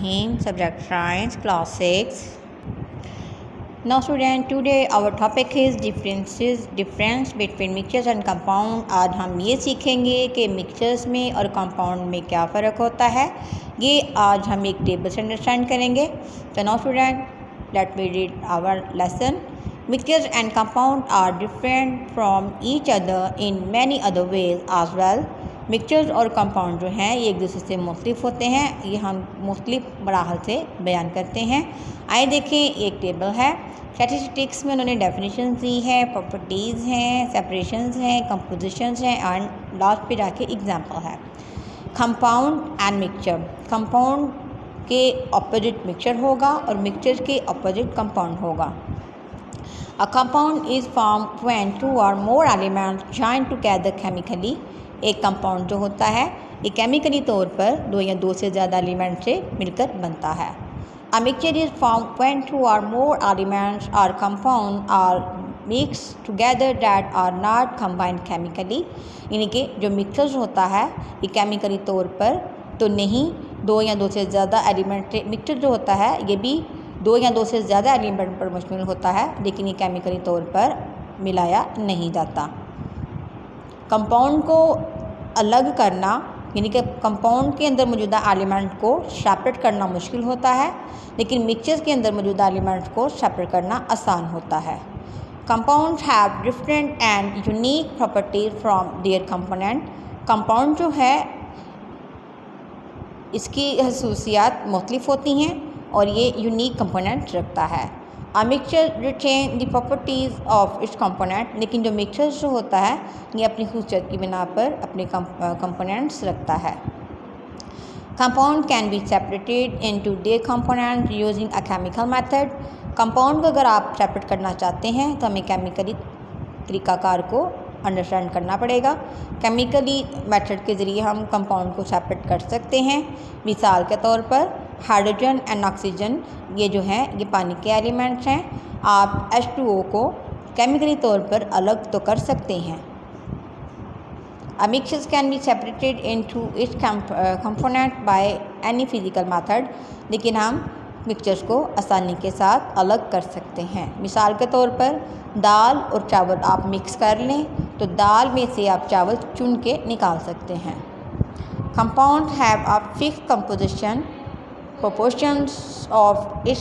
Bismillahirrahmanirrahim. Subject Science, Class 6. Now student, today our topic is difference between mixtures and compound. आज हम ये सीखेंगे कि मिक्सचर्स में और कंपाउंड में क्या फ़र्क होता है। ये आज हम एक टेबल से अंडरस्टैंड करेंगे। So now student, let me read our lesson. Mixtures and compound are different from each other in many other ways as well. Mixtures और कंपाउंड जो हैं ये एक दूसरे से मुख्तलिफ होते हैं। ये हम मुख्तलिफ मराहल से बयान करते हैं। आइए देखें, एक टेबल है। स्टैटिस्टिक्स में उन्होंने डेफिनेशन दी है, प्रॉपर्टीज़ हैं, सेपरेशंस हैं, कंपोजिशंस हैं एंड लास्ट पे जाके एग्जांपल है। कंपाउंड एंड मिक्सचर, कंपाउंड के अपोजिट मिक्सचर होगा और मिक्सचर के अपोजिट कंपाउंड होगा। A compound is formed when two or more elements join together chemically. एक कंपाउंड जो होता है ये केमिकली तौर पर दो या दो से ज़्यादा एलिमेंट से मिलकर बनता है। A mixture is formed when two or more elements or compound are mix together that are not combined chemically. यानी कि जो मिक्सचर होता है ये केमिकली तौर पर तो नहीं, दो या दो से ज़्यादा एलिमेंट से मिक्सचर जो होता है ये भी दो या दो से ज़्यादा एलिमेंट पर मुश्तमिल होता है, लेकिन ये केमिकली तौर पर मिलाया नहीं जाता। कंपाउंड को अलग करना यानी कि कंपाउंड के अंदर मौजूदा एलिमेंट को सेपरेट करना मुश्किल होता है, लेकिन मिक्सचर्स के अंदर मौजूदा एलिमेंट्स को सेपरेट करना आसान होता है। Compounds have different and unique properties from their component. Compound जो है इसकी खसूसियात मुख्तलिफ होती हैं और ये यूनिक कंपोनेंट रखता है। A mixture retain the properties of its component, लेकिन जो मिक्सचर जो होता है ये अपनी खूसियत की बिना पर अपने कंपोनेंट्स रखता है। Compound can be separated into their component using a chemical method. Compound को अगर आप सेपरेट करना चाहते हैं तो हमें केमिकली तरीक़ाकार को अंडरस्टैंड करना पड़ेगा। केमिकली मेथड के ज़रिए हम कंपाउंड को सेपरेट कर सकते हैं। मिसाल के तौर पर हाइड्रोजन एंड ऑक्सीजन ये जो हैं ये पानी के एलिमेंट्स हैं। आप H2O को केमिकली तौर पर अलग तो कर सकते हैं। A mixtures can be separated into its component by any physical method, लेकिन हम मिक्सचर्स को आसानी के साथ अलग कर सकते हैं। मिसाल के तौर पर दाल और चावल आप मिक्स कर लें तो दाल में से आप चावल चुन के निकाल सकते हैं। Compound have a fixed composition proportions of its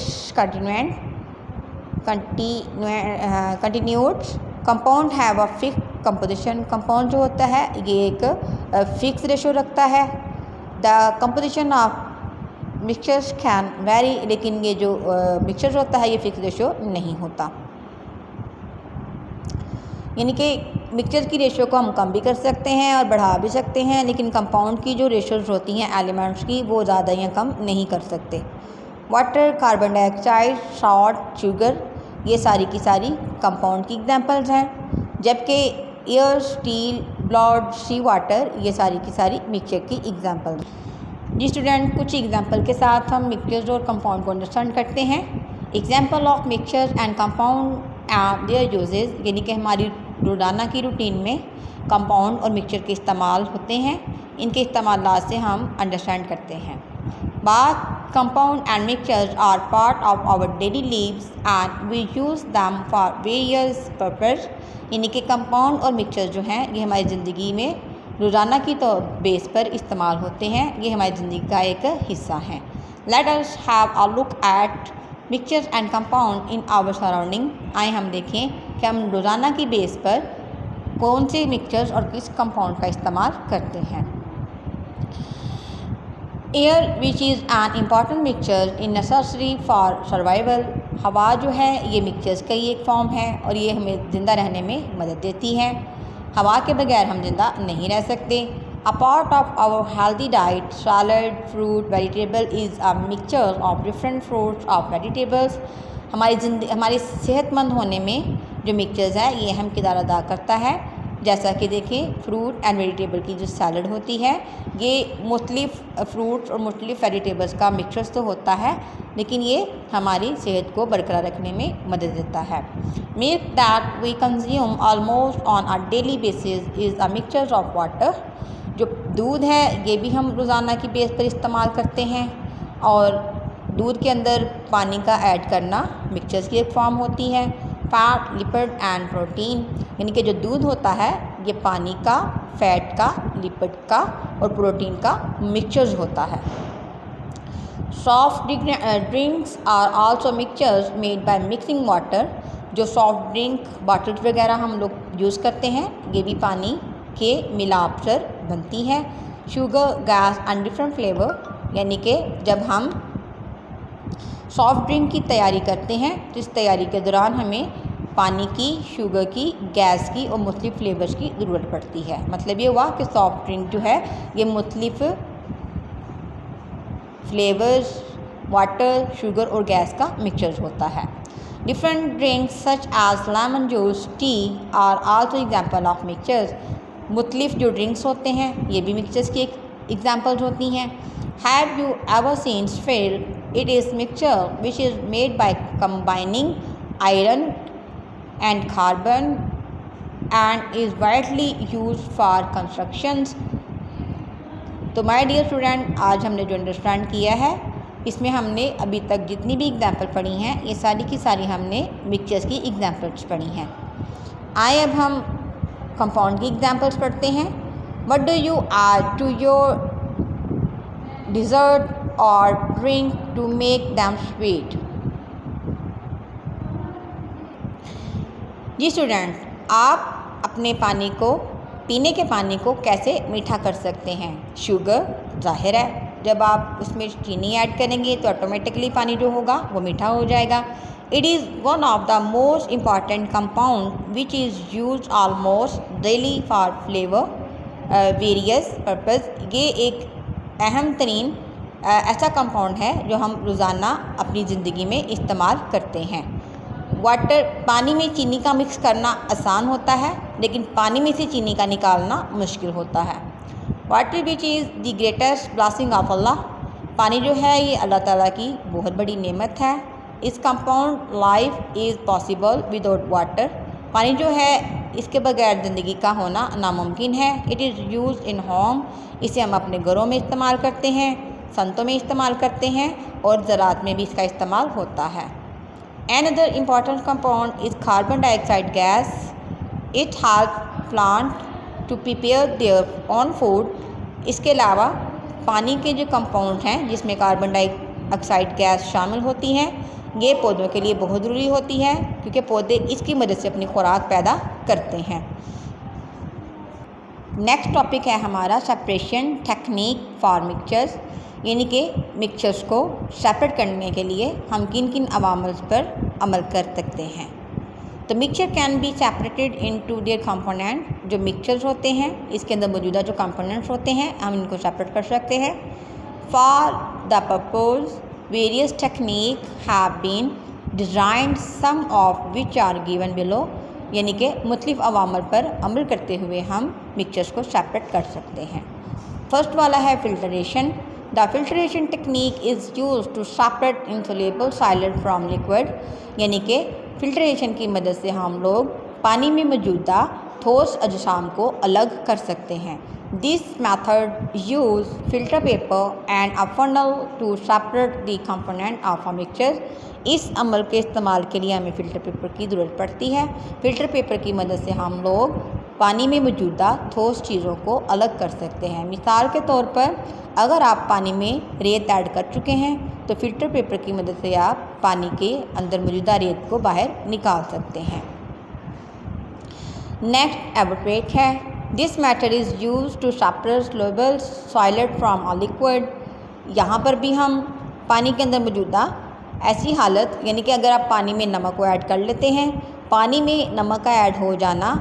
continued compound have a fixed composition। compound जो होता है ये एक फिक्स रेशो रखता है। the composition of mixtures can vary, लेकिन ये जो मिक्सचर होता है ये फिक्स रेशो नहीं होता। यानी कि मिक्सचर की रेशो को हम कम भी कर सकते हैं और बढ़ा भी सकते हैं, लेकिन कंपाउंड की जो रेशोज़ होती हैं एलिमेंट्स की वो ज़्यादा या कम नहीं कर सकते। Water, carbon dioxide, salt, sugar ये सारी की सारी कंपाउंड की एग्जांपल्स हैं, जबकि एयर, स्टील, ब्लड, सी वाटर ये सारी की सारी मिक्सचर की एग्जांपल्स। जी स्टूडेंट, कुछ एग्जांपल के साथ हम मिक्सचर और कंपाउंड को अंडरस्टैंड करते हैं। Example of mixture and compound there uses, यानी कि हमारी रोज़ाना की रूटीन में कंपाउंड और मिक्सचर के इस्तेमाल होते हैं। इनके इस्तेमाल से हम अंडरस्टैंड करते हैं। बात compound and mixtures are part of our daily lives and we use them for various purpose. यानी कि कंपाउंड और मिक्सचर जो हैं ये हमारी ज़िंदगी में रोज़ाना की तो बेस पर इस्तेमाल होते हैं, ये हमारी ज़िंदगी का एक हिस्सा हैं। Let us have a look at mixtures and compound in our surrounding. आए हम देखें कि हम रोज़ाना की बेस पर कौन से मिक्सचर्स और किस कंपाउंड का इस्तेमाल करते हैं। Air which is an important mixture in necessary for survival. हवा जो है ये मिक्सचर्स का ही एक फॉर्म है और ये हमें ज़िंदा रहने में मदद देती है। हवा के बगैर हम ज़िंदा नहीं रह सकते। A part of our healthy diet, salad, fruit, vegetable is a mixture of different fruits of vegetables। हमारे सेहतमंद होने में जो मिक्सचर्स है ये अहम किरदार अदा करता है। जैसा कि देखें, फ्रूट एंड वेजिटेबल की जो सैलड होती है ये मुख्तलिफ फ्रूट्स और मुख्तलिफ वेजिटेबल्स का मिक्सचर्स तो होता है, लेकिन ये हमारी सेहत को बरकरार रखने में मदद देता है। Milk that we consume almost on a daily basis is a mixture of water. जो दूध है ये भी हम रोज़ाना की बेस पर इस्तेमाल करते हैं। और दूध के अंदर पानी का ऐड करना मिक्सचर्स की एक फॉर्म होती है। फैट, लिपिड एंड प्रोटीन, यानी कि जो दूध होता है ये पानी का, फैट का, लिपिड का और प्रोटीन का मिक्सचर्स होता है। Soft drinks are also mixtures made by mixing water. जो सॉफ्ट ड्रिंक बॉटल्स वगैरह हम लोग यूज़ करते हैं ये भी पानी के मिलाप कर बनती है। Sugar, gas and different flavour, यानी कि जब हम सॉफ्ट ड्रिंक की तैयारी करते हैं तो इस तैयारी के दौरान हमें पानी की, शुगर की, गैस की और मुख्तलिफ फ्लेवर्स की ज़रूरत पड़ती है। मतलब ये हुआ कि सॉफ्ट ड्रिंक जो है ये मुख्तलिफ फ्लेवर्स, वाटर, शुगर और गैस का मिक्सचर होता है। Different drinks such as lemon juice, tea are also example of mixtures. मुख्तलिफ जो ड्रिंक्स होते हैं ये भी मिक्सचर्स की एग्जाम्पल्स होती हैं। Have you ever seen sphere? It is mixture which is made by combining iron and carbon and is widely used for constructions। तो माय डियर स्टूडेंट, आज हमने जो अंडरस्टैंड किया है इसमें हमने अभी तक जितनी भी एग्जाम्पल पढ़ी हैं ये सारी की सारी हमने मिक्सचर्स की एग्जाम्पल्स पढ़ी हैं। आए अब हम कंपाउंड की एग्जाम्पल्स पढ़ते हैं। What do you add to your dessert or drink to make them sweet? जी स्टूडेंट, आप अपने पानी को, पीने के पानी को कैसे मीठा कर सकते हैं? शुगर, जाहिर है जब आप उसमें चीनी ऐड करेंगे तो ऑटोमेटिकली पानी जो होगा वो मीठा हो जाएगा। It is one of the most important compound which is use almost daily for flavour various purpose. ये एक अहम तरीन ऐसा कंपाउंड है जो हम रोज़ाना अपनी ज़िंदगी में इस्तेमाल करते हैं। वाटर, पानी में चीनी का मिक्स करना आसान होता है लेकिन पानी में से चीनी का निकालना मुश्किल होता है। Water which is the greatest blessing of Allah. पानी जो है ये अल्लाह ताला की बहुत बड़ी नेमत है। इस compound life is possible without water. पानी जो है इसके बगैर ज़िंदगी का होना नामुमकिन है। It is use in home, इसे हम अपने घरों में इस्तेमाल करते हैं, सनतों में इस्तेमाल करते हैं और ज़राअत में भी इसका इस्तेमाल होता है। Another important compound is carbon dioxide gas. It helps plant to prepare their own food. इसके अलावा पानी के जो कंपाउंड हैं जिसमें कार्बन डाइऑक्साइड गैस शामिल होती हैं ये पौधों के लिए बहुत ज़रूरी होती है क्योंकि पौधे इसकी मदद से अपनी खुराक पैदा करते हैं। नेक्स्ट टॉपिक है हमारा सेपरेशन टेक्निक फॉर मिक्सचर्स, यानी कि मिक्सचर्स को सेपरेट करने के लिए हम किन किन अवामल्स पर अमल कर सकते हैं। तो mixture can be separated into their component. जो मिक्सचर्स होते हैं इसके अंदर मौजूदा जो कंपोनेंट्स होते हैं हम इनको सेपरेट कर सकते हैं। For the purpose various technique have been designed, some of which are given below, यानी कि मुख्तलिफ अवामल पर अमल करते हुए हम मिक्सचर्स को सेपरेट कर सकते हैं। फर्स्ट वाला है filtration. The filtration technique is used to separate insoluble solid from liquid, यानी कि फिल्ट्रेशन की मदद से हम लोग पानी में मौजूदा ठोस अजसाम को अलग कर सकते हैं। This method use filter paper and a funnel to separate the component of a mixture। इस अमल के इस्तेमाल के लिए हमें फ़िल्टर पेपर की ज़रूरत पड़ती है। फ़िल्टर पेपर की मदद से हम लोग पानी में मौजूदा ठोस चीज़ों को अलग कर सकते हैं। मिसाल के तौर पर अगर आप पानी में रेत ऐड कर चुके हैं तो फ़िल्टर पेपर की मदद से आप पानी के अंदर मौजूदा रेत को बाहर निकाल सकते हैं। नेक्स्ट एवपोरेट है। This method is use to separate soluble solid from a liquid. यहाँ पर भी हम पानी के अंदर मौजूदा ऐसी हालत, यानी कि अगर आप पानी में नमक को ऐड कर लेते हैं, पानी में नमक का ऐड हो जाना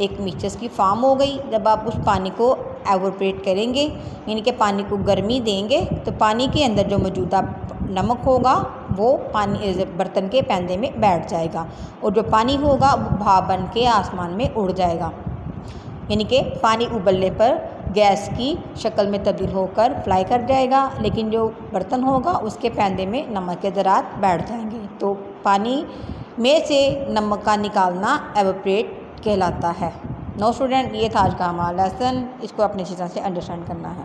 एक मिक्सचर्स की फॉर्म हो गई। जब आप उस पानी को एवोपरेट करेंगे यानी कि पानी को गर्मी देंगे तो पानी के अंदर जो मौजूदा नमक होगा वो पानी बर्तन के पैंदे में बैठ जाएगा और जो पानी होगा वो भाप बन के आसमान में उड़ जाएगा, यानी कि पानी उबलने पर गैस की शक्ल में तब्दील होकर फ्लाई कर जाएगा, लेकिन जो बर्तन होगा उसके पैंदे में नमक के ज़रात बैठ जाएंगे। तो पानी में से नमक का निकालना एवोपरेट कहलाता है। नो स्टूडेंट, ये था आज का हमारा लेसन, इसको अपनी चीज़ों से अंडरस्टैंड करना है।